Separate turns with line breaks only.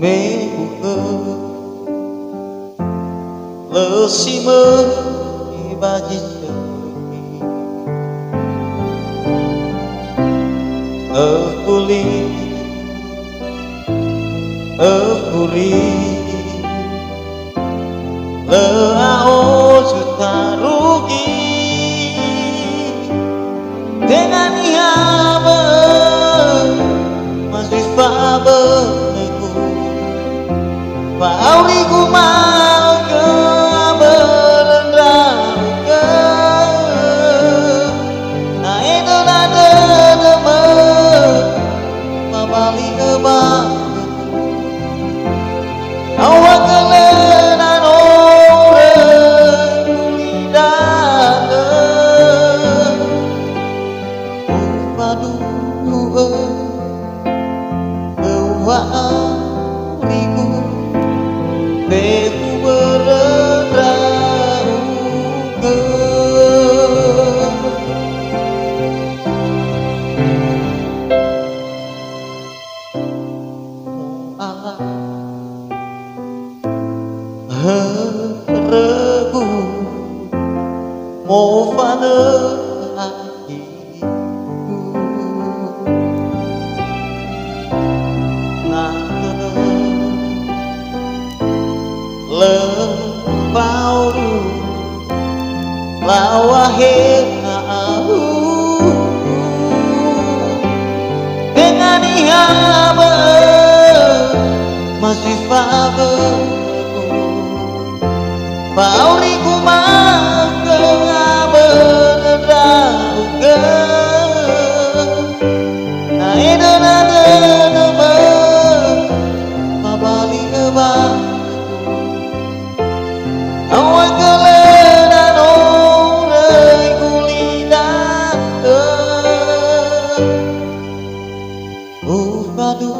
về buồn lỡ si mơ và gì ở Puri lỡ ao juta rugi dengan ihaba masih faba neku fauriku mau ke berendam ke na itu nada dema mabali eba awak kelenan orang kulidana padu ribu beku berendrau ke Allah rebu mau fana bao lawa hena au dengan ihaba masih faba fauriku maka berendau ke na itu nada nama mabali eba awak kelenan orang kulidana padu